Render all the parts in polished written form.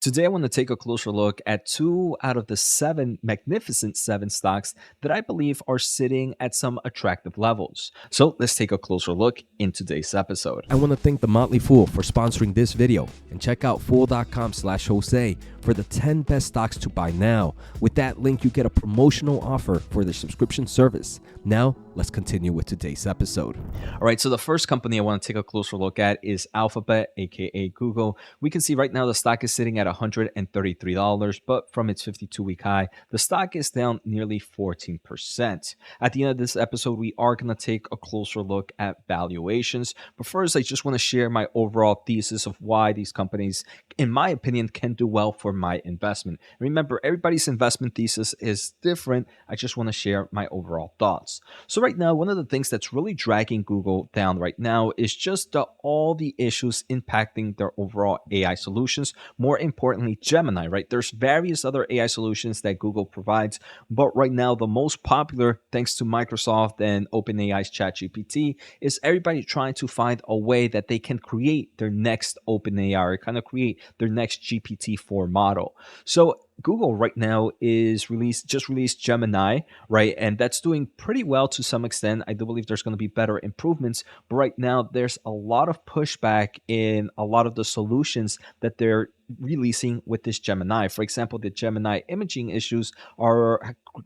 Today, I want to take a closer look at two out of the seven magnificent seven stocks that I believe are sitting at some attractive levels. So, let's take a closer look in today's episode. I want to thank The Motley Fool for sponsoring this video, and check out fool.com/Jose for the 10 best stocks to buy now. With that link, you get a promotional offer for the subscription service. Now, let's continue with today's episode. All right, so the first company I want to take a closer look at is Alphabet, aka Google. We can see right now the stock is sitting at $133, but from its 52-week high, the stock is down nearly 14%. At the end of this episode, we are going to take a closer look at valuations. But first, I just want to share my overall thesis of why these companies, in my opinion, can do well for my investment. Remember, everybody's investment thesis is different. I just want to share my overall thoughts. So right now, one of the things that's really dragging Google down right now is just all the issues impacting their overall AI solutions. More importantly, Gemini, right? There's various other AI solutions that Google provides, but right now the most popular, thanks to Microsoft and OpenAI's ChatGPT, is everybody trying to find a way that they can create their next OpenAI or kind of create their next GPT-4 model. So Google right now is just released Gemini, right? And that's doing pretty well to some extent. I do believe there's going to be better improvements, but right now there's a lot of pushback in a lot of the solutions that they're releasing with this Gemini. For example, the Gemini imaging issues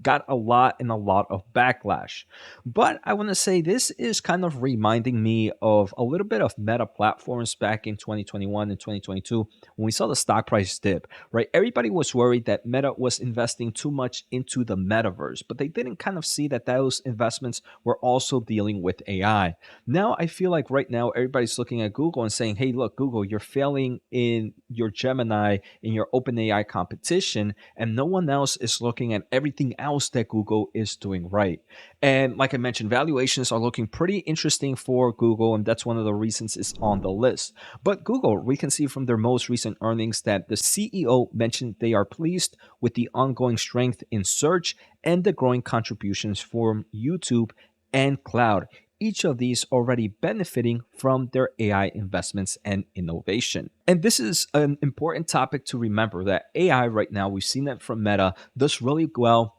got a lot of backlash. But I want to say this is kind of reminding me of a little bit of Meta platforms back in 2021 and 2022 when we saw the stock price dip, right? Everybody was worried that Meta was investing too much into the metaverse, but they didn't kind of see that those investments were also dealing with AI. Now I feel like right now everybody's looking at Google and saying, hey, look, Google, you're failing in your Gemini, in your OpenAI competition, and no one else is looking at everything else that Google is doing right. And like I mentioned, valuations are looking pretty interesting for Google, and that's one of the reasons it's on the list. But Google, we can see from their most recent earnings that the CEO mentioned they are pleased with the ongoing strength in search and the growing contributions from YouTube and cloud. Each of these already benefiting from their AI investments and innovation. And this is an important topic to remember that AI right now, we've seen that from Meta, does really well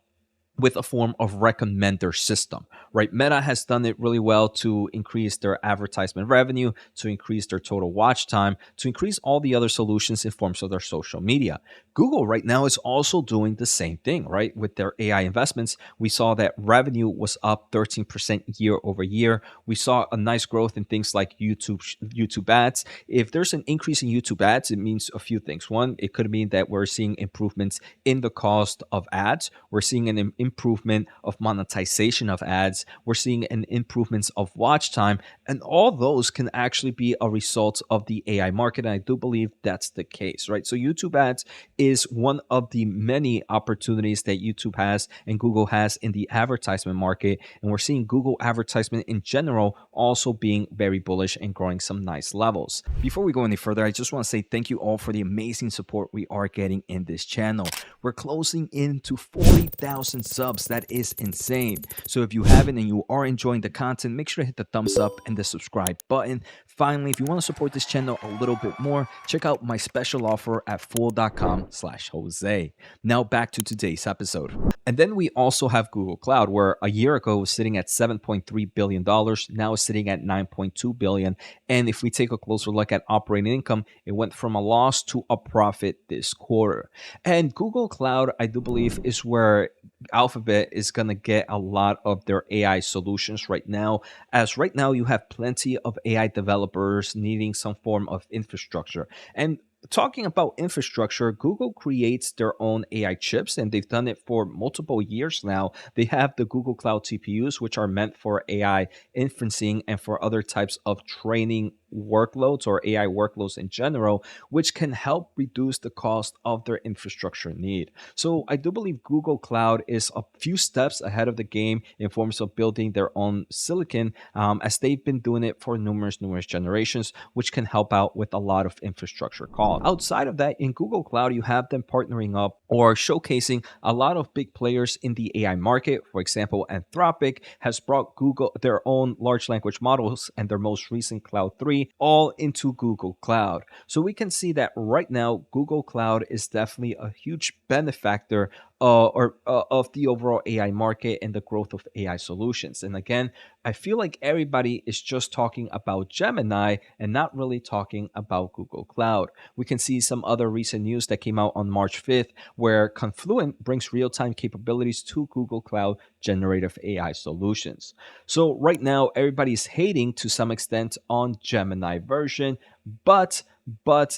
with a form of recommender system, right? Meta has done it really well to increase their advertisement revenue, to increase their total watch time, to increase all the other solutions in forms of their social media. Google right now is also doing the same thing, right? With their AI investments, we saw that revenue was up 13% year over year. We saw a nice growth in things like YouTube ads. If there's an increase in YouTube ads, it means a few things. One, it could mean that we're seeing improvements in the cost of ads. We're seeing an improvement of monetization of ads. We're seeing an improvements of watch time, and all those can actually be a result of the AI market. And I do believe that's the case, right? So YouTube ads is one of the many opportunities that YouTube has and Google has in the advertisement market. And we're seeing Google advertisement in general also being very bullish and growing some nice levels. Before we go any further, I just want to say thank you all for the amazing support we are getting in this channel. We're closing into 40,000 subs. That is insane. So if you haven't and you are enjoying the content, make sure to hit the thumbs up and the subscribe button. Finally, if you want to support this channel a little bit more, check out my special offer at fool.com/Jose. Now back to today's episode. And then we also have Google Cloud, where a year ago was sitting at $7.3 billion, now is sitting at $9.2 billion. And if we take a closer look at operating income, it went from a loss to a profit this quarter. And Google Cloud, I do believe, is where Alphabet is going to get a lot of their AI solutions right now, as right now you have plenty of AI developers needing some form of infrastructure. And talking about infrastructure, Google creates their own AI chips, and they've done it for multiple years now. They have the Google Cloud TPUs, which are meant for AI inferencing and for other types of training workloads or AI workloads in general, which can help reduce the cost of their infrastructure need. So I do believe Google Cloud is a few steps ahead of the game in forms of building their own silicon, as they've been doing it for numerous generations, which can help out with a lot of infrastructure costs. Outside of that, in Google Cloud, you have them partnering up or showcasing a lot of big players in the AI market. For example, Anthropic has brought Google their own large language models and their most recent Cloud 3 2023 all into Google Cloud. So we can see that right now, Google Cloud is definitely a huge benefactor of the overall AI market and the growth of AI solutions. And again, I feel like everybody is just talking about Gemini and not really talking about Google Cloud. We can see some other recent news that came out on March 5th where Confluent brings real time capabilities to Google Cloud generative AI solutions. So, right now, everybody's hating to some extent on Gemini version, but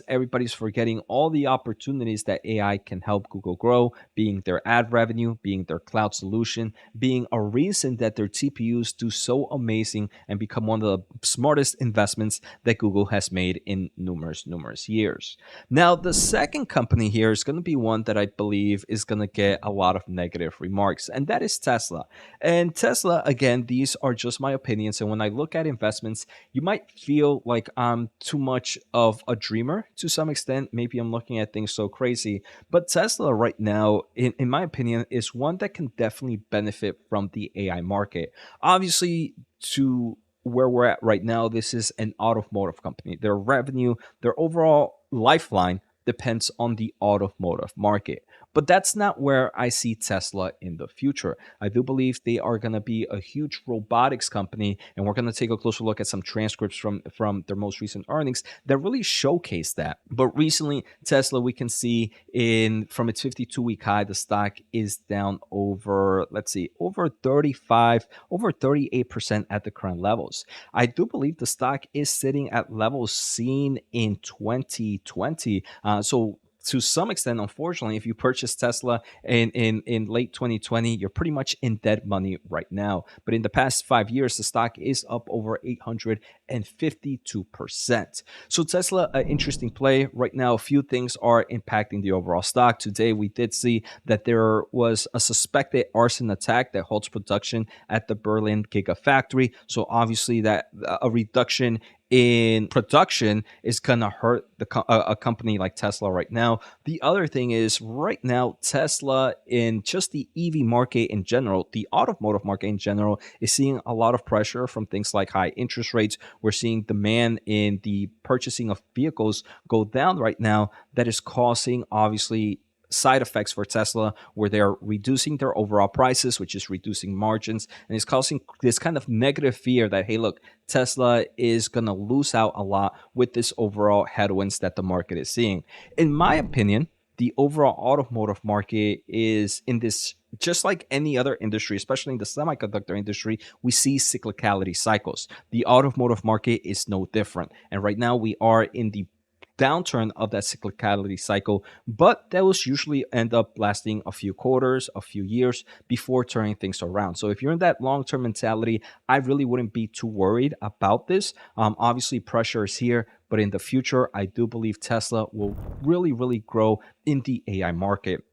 everybody's forgetting all the opportunities that AI can help Google grow, being their ad revenue, being their cloud solution, being a reason that their TPUs do so amazing and become one of the smartest investments that Google has made in numerous years. Now, the second company here is going to be one that I believe is going to get a lot of negative remarks, and that is Tesla. And Tesla, again, these are just my opinions. And when I look at investments, you might feel like I'm too much of a dreamer to some extent. Maybe I'm looking at things so crazy. But Tesla, right now, in my opinion, is one that can definitely benefit from the AI market. Obviously, to where we're at right now, this is an automotive company. Their revenue, their overall lifeline depends on the automotive market. But that's not where I see Tesla in the future. I do believe they are going to be a huge robotics company, and we're going to take a closer look at some transcripts from their most recent earnings that really showcase that. But recently, Tesla, we can see in from its 52-week high, the stock is down over, let's see, over 35, over 38% at the current levels. I do believe the stock is sitting at levels seen in 2020. So to some extent, unfortunately, if you purchase Tesla in late 2020, you're pretty much in dead money right now. But in the past 5 years, the stock is up over 852%. So Tesla, an interesting play right now. A few things are impacting the overall stock. Today, we did see that there was a suspected arson attack that halts production at the Berlin Gigafactory. So obviously, that a reduction in production is going to hurt a company like Tesla right now. The other thing is right now, Tesla in just the EV market in general, the automotive market in general, is seeing a lot of pressure from things like high interest rates. We're seeing demand in the purchasing of vehicles go down right now. That is causing, obviously, side effects for Tesla where they're reducing their overall prices, which is reducing margins, and it's causing this kind of negative fear that, hey, look, Tesla is going to lose out a lot with this overall headwinds that the market is seeing. In my opinion, the overall automotive market is in this, just like any other industry, especially in the semiconductor industry, we see cyclicality cycles. The automotive market is no different. And right now we are in the downturn of that cyclicality cycle, but those usually end up lasting a few quarters, a few years before turning things around. So if you're in that long-term mentality, I really wouldn't be too worried about this. Obviously, pressure is here, but in the future, I do believe Tesla will really grow in the AI market.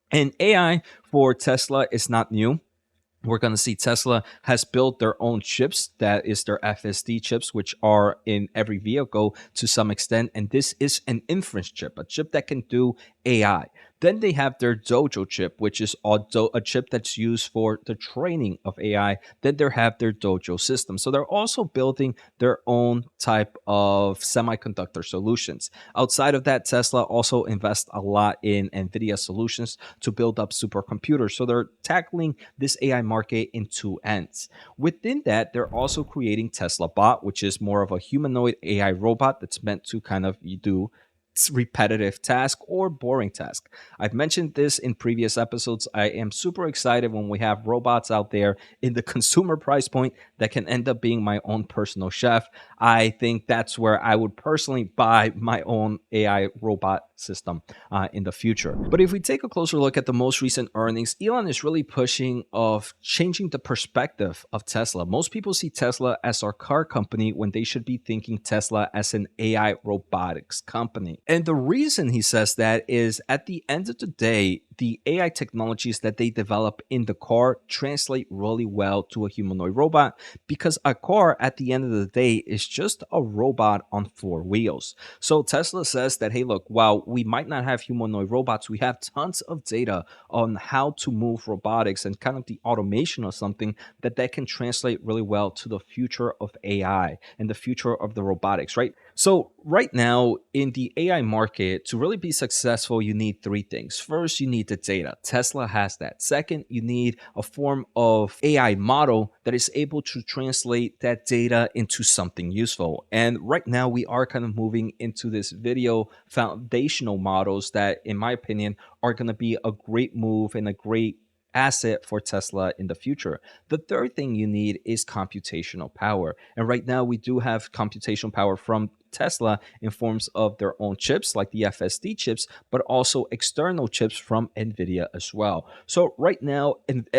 And AI for Tesla is not new. We're going to see Tesla has built their own chips, that is their FSD chips, which are in every vehicle to some extent. And this is an inference chip, a chip that can do AI. Then they have their Dojo chip, which is a chip that's used for the training of AI. Then they have their Dojo system. So they're also building their own type of semiconductor solutions. Outside of that, Tesla also invests a lot in NVIDIA solutions to build up supercomputers. So they're tackling this AI market in two ends. Within that, they're also creating Tesla Bot, which is more of a humanoid AI robot that's meant to kind of do repetitive task or boring task. I've mentioned this in previous episodes. I am super excited when we have robots out there in the consumer price point that can end up being my own personal chef. I think that's where I would personally buy my own AI robot system in the future. But if we take a closer look at the most recent earnings, Elon is really pushing of changing the perspective of Tesla. Most people see Tesla as our car company when they should be thinking Tesla as an AI robotics company. And the reason he says that is at the end of the day, the AI technologies that they develop in the car translate really well to a humanoid robot, because a car at the end of the day is just a robot on four wheels. So Tesla says that, hey, look, while we might not have humanoid robots, we have tons of data on how to move robotics and kind of the automation of something that can translate really well to the future of AI and the future of the robotics, right? So right now in the AI market, to really be successful, you need three things. First, you need the data. Tesla has that. Second, you need a form of AI model that is able to translate that data into something useful. And right now we are kind of moving into this video foundational models that, in my opinion, are going to be a great move and a great asset for Tesla in the future. The third thing you need is computational power. And right now we do have computational power from Tesla in forms of their own chips like the FSD chips, but also external chips from Nvidia as well. So right now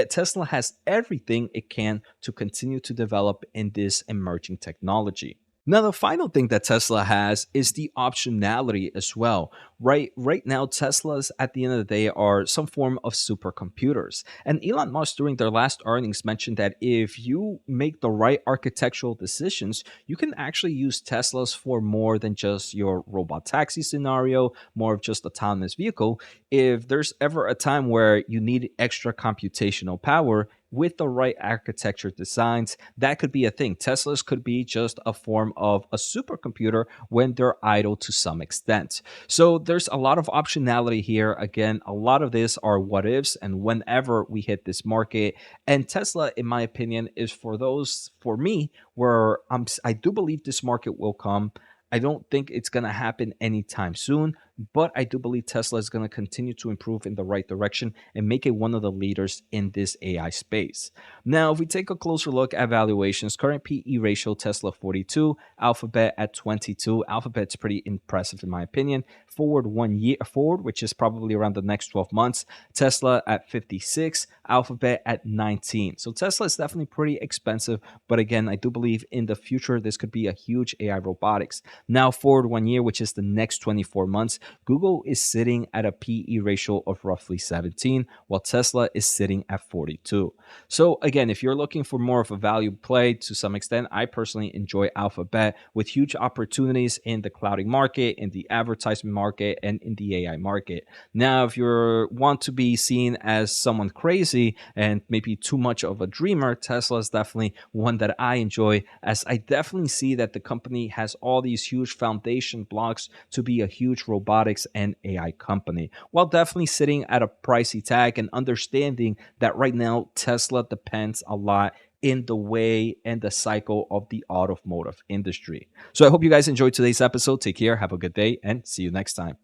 Tesla has everything it can to continue to develop in this emerging technology. Now, the final thing that Tesla has is the optionality as well. Right now, Teslas at the end of the day are some form of supercomputers. And Elon Musk during their last earnings mentioned that if you make the right architectural decisions, you can actually use Teslas for more than just your robot taxi scenario, more of just autonomous vehicle. If there's ever a time where you need extra computational power, with the right architecture designs, that could be a thing. Teslas could be just a form of a supercomputer when they're idle to some extent. So there's a lot of optionality here. Again, a lot of this are what ifs and whenever we hit this market. And Tesla, in my opinion, is for those, for me, where I do believe this market will come. I don't think it's going to happen anytime soon, but I do believe Tesla is going to continue to improve in the right direction and make it one of the leaders in this AI space. Now, if we take a closer look at valuations, current PE ratio, Tesla 42, Alphabet at 22. Alphabet's pretty impressive in my opinion. Forward 1 year forward, which is probably around the next 12 months, Tesla at 56, Alphabet at 19. So Tesla is definitely pretty expensive, but again, I do believe in the future this could be a huge AI robotics. Now, forward 1 year, which is the next 24 months, Google is sitting at a PE ratio of roughly 17, while Tesla is sitting at 42. So again, if you're looking for more of a value play to some extent, I personally enjoy Alphabet with huge opportunities in the clouding market, in the advertisement market, and in the AI market. Now, if you want to be seen as someone crazy and maybe too much of a dreamer, Tesla is definitely one that I enjoy, as I definitely see that the company has all these huge foundation blocks to be a huge robotics and AI company, while definitely sitting at a pricey tag and understanding that right now Tesla depends a lot in the way and the cycle of the automotive industry. So I hope you guys enjoyed today's episode. Take care, have a good day, and see you next time.